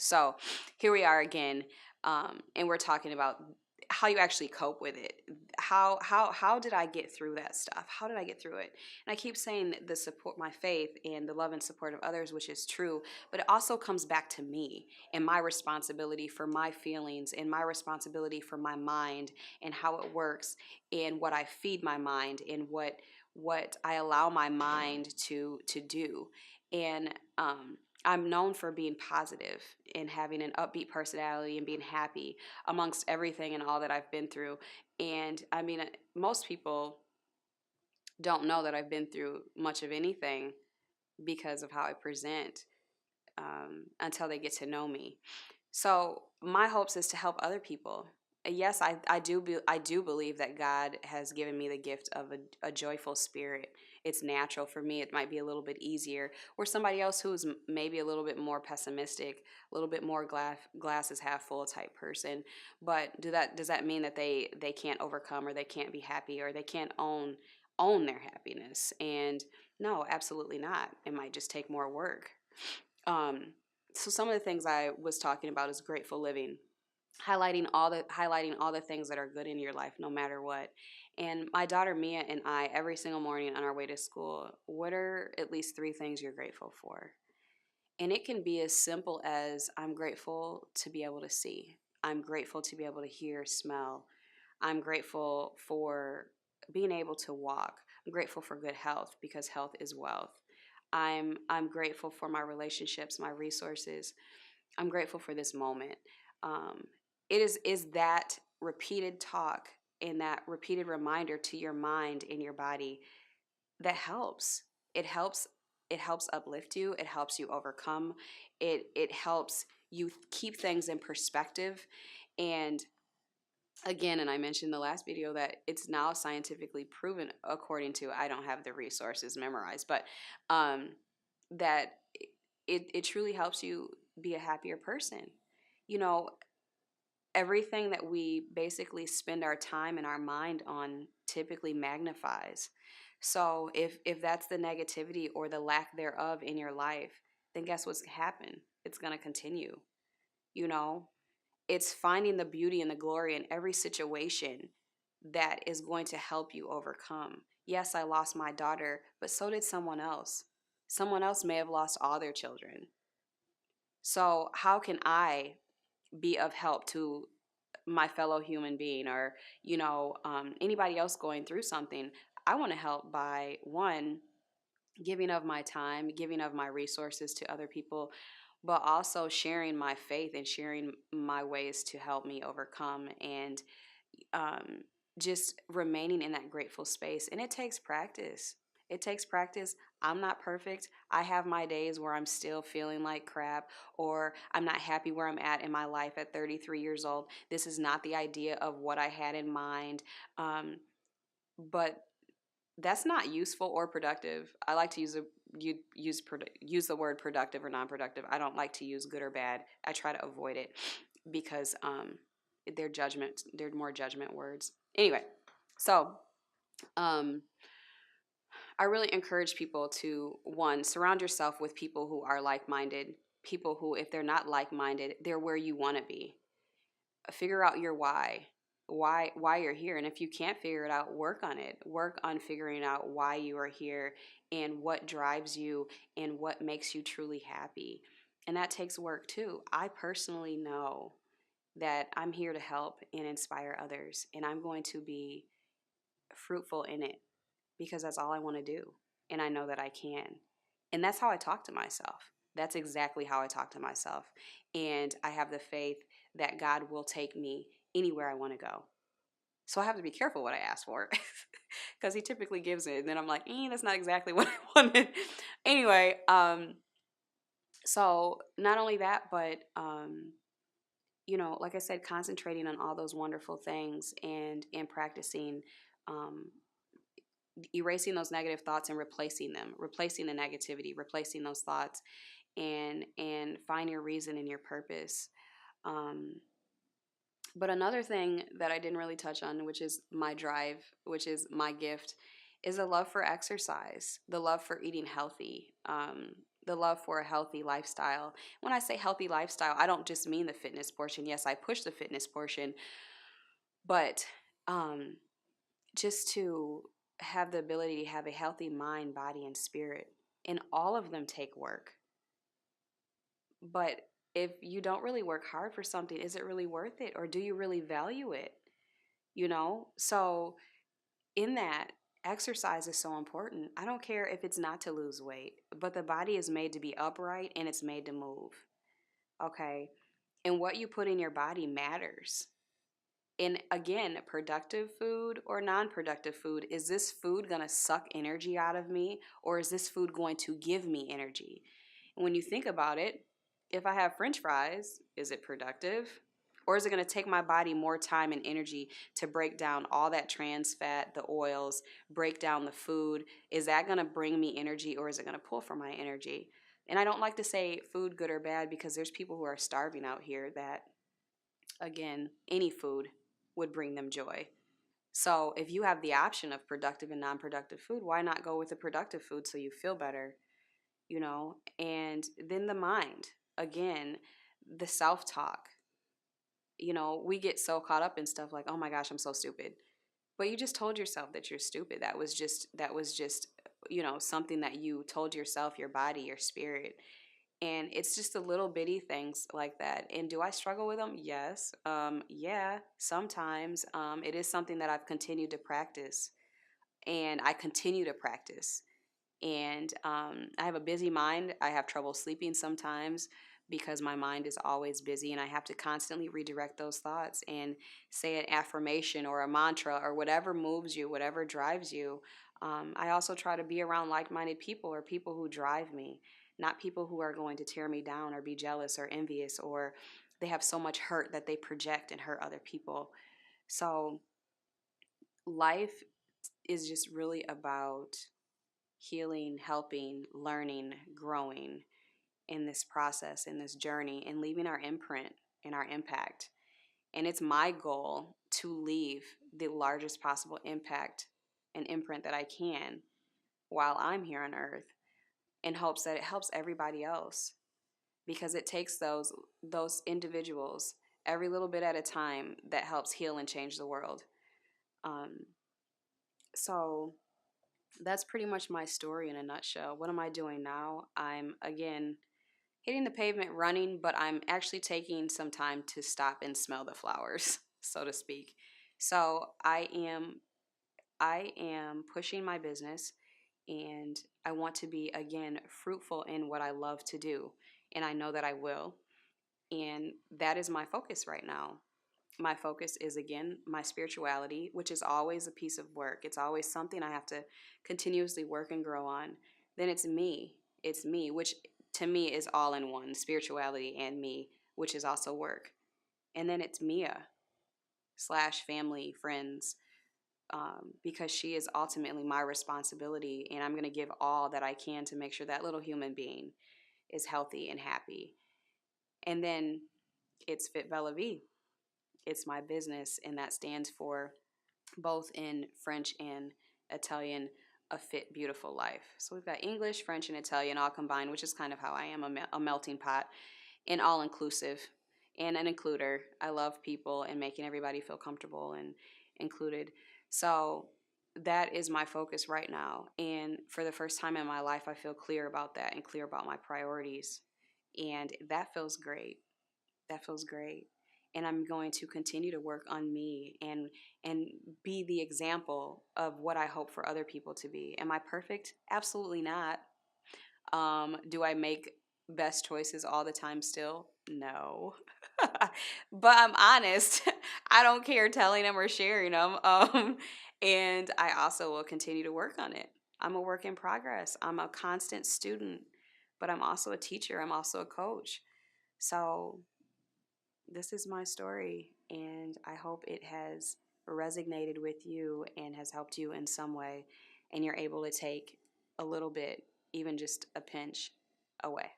So here we are again, and we're talking about how you actually cope with it. How did I get through that stuff? How did I get through it? And I keep saying the support, my faith, and the love and support of others, which is true, but it also comes back to me and my responsibility for my feelings and my responsibility for my mind and how it works and what I feed my mind and what I allow my mind to do. And I'm known for being positive and having an upbeat personality and being happy amongst everything and all that I've been through. And I mean, most people don't know that I've been through much of anything because of how I present until they get to know me. So my hopes is to help other people. Yes, I do believe that God has given me the gift of a joyful spirit. It's natural for me. It might be a little bit easier. Or somebody else who's maybe a little bit more pessimistic, a little bit more glasses half full type person. But does that mean that they can't overcome or they can't be happy or they can't own their happiness? And no, absolutely not. It might just take more work. Um, so some of the things I was talking about is grateful living, highlighting all the things that are good in your life, no matter what. And my daughter Mia and I, every single morning on our way to school, what are at least 3 things you're grateful for? And it can be as simple as I'm grateful to be able to see. I'm grateful to be able to hear, smell. I'm grateful for being able to walk. I'm grateful for good health because health is wealth. I'm grateful for my relationships, my resources. I'm grateful for this moment. Um, it is that repeated talk and that repeated reminder to your mind and your body that helps. It helps. It helps uplift you. It helps you overcome. It helps you keep things in perspective. And again, and I mentioned in the last video that it's now scientifically proven, according to, I don't have the resources memorized, but that it truly helps you be a happier person. You know, everything that we basically spend our time and our mind on typically magnifies. So if that's the negativity or the lack thereof in your life, then guess what's happened? It's going to continue. You know, it's finding the beauty and the glory in every situation that is going to help you overcome. Yes, I lost my daughter, but so did someone else. Someone else may have lost all their children. So, how can I be of help to my fellow human being or, anybody else going through something? I want to help by one, giving of my time, giving of my resources to other people, but also sharing my faith and sharing my ways to help me overcome and um, just remaining in that grateful space. And it takes practice. It takes practice. I'm not perfect. I have my days where I'm still feeling like crap or I'm not happy where I'm at in my life at 33 years old. This is not the idea of what I had in mind. But that's not useful or productive. I like to use the word productive or non-productive. I don't like to use good or bad. I try to avoid it because they're more judgment words. Anyway, so I really encourage people to, one, surround yourself with people who are like-minded, people who, if they're not like-minded, they're where you want to be. Figure out your why you're here, and if you can't figure it out, work on it. Work on figuring out why you are here and what drives you and what makes you truly happy. And that takes work too. I personally know that I'm here to help and inspire others, and I'm going to be fruitful in it because that's all I want to do, and I know that I can. And that's how I talk to myself. That's exactly how I talk to myself. And I have the faith that God will take me anywhere I want to go. So I have to be careful what I ask for because he typically gives it. And then I'm like, that's not exactly what I wanted. Anyway, so not only that, but, like I said, concentrating on all those wonderful things and practicing erasing those negative thoughts and replacing them, replacing the negativity, replacing those thoughts, and find your reason and your purpose. But another thing that I didn't really touch on, which is my drive, which is my gift, is a love for exercise, the love for eating healthy. the love for a healthy lifestyle. When I say healthy lifestyle, I don't just mean the fitness portion. Yes, I push the fitness portion, but um, just to have the ability to have a healthy mind, body, and spirit. And all of them take work. But if you don't really work hard for something, is it really worth it? Or do you really value it? You know? So, in that, exercise is so important. I don't care if it's not to lose weight, but the body is made to be upright and it's made to move. Okay? And what you put in your body matters. And again, productive food or non productive food, is this food going to suck energy out of me, or is this food going to give me energy? And when you think about it, if I have french fries, is it productive? Or is it going to take my body more time and energy to break down all that trans fat, the oils, break down the food? Is that going to bring me energy, or is it going to pull from my energy? And I don't like to say food good or bad, because there's people who are starving out here that, again, any food would bring them joy. So if you have the option of productive and non-productive food, why not go with the productive food so you feel better, you know? And then the mind, again, the self-talk. You know, we get so caught up in stuff like, "Oh my gosh, I'm so stupid." But you just told yourself that you're stupid. That was just, something that you told yourself, your body, your spirit. And it's just the little bitty things like that. And do I struggle with them? Yes. Yeah, sometimes. It is something that I've continued to practice, and I continue to practice. And I have a busy mind. I have trouble sleeping sometimes because my mind is always busy, and I have to constantly redirect those thoughts and say an affirmation or a mantra or whatever moves you, whatever drives you. I also try to be around like minded people, or people who drive me, not people who are going to tear me down or be jealous or envious, or they have so much hurt that they project and hurt other people. So life is just really about healing, helping, learning, growing in this process, in this journey, and leaving our imprint and our impact. And it's my goal to leave the largest possible impact and imprint that I can while I'm here on earth, in hopes that it helps everybody else, because it takes those individuals every little bit at a time that helps heal and change the world. Um, so that's pretty much my story in a nutshell. What am I doing now? I'm, again, hitting the pavement running, but I'm actually taking some time to stop and smell the flowers, so to speak. So I am pushing my business, and I want to be, again, fruitful in what I love to do, and I know that I will. And that is my focus right now. My focus is, again, my spirituality, which is always a piece of work. It's always something I have to continuously work and grow on. Then it's me. It's me, which to me is all in one, spirituality and me, which is also work. And then it's Mia slash family, friends, because she is ultimately my responsibility. And I'm going to give all that I can to make sure that little human being is healthy and happy. And then it's Fit Bella V. It's my business, and that stands for, both in French and Italian, a fit, beautiful life. So we've got English, French, and Italian all combined, which is kind of how I am, a melting pot, and all inclusive, and an includer. I love people and making everybody feel comfortable and included. So that is my focus right now. And for the first time in my life, I feel clear about that and clear about my priorities. And that feels great. That feels great. And I'm going to continue to work on me and be the example of what I hope for other people to be. Am I perfect? Absolutely not. Do I make best choices all the time still? No. But I'm honest. I don't care telling them or sharing them. And I also will continue to work on it. I'm a work in progress. I'm a constant student, but I'm also a teacher. I'm also a coach. So this is my story, and I hope it has resonated with you and has helped you in some way, and you're able to take a little bit, even just a pinch, away.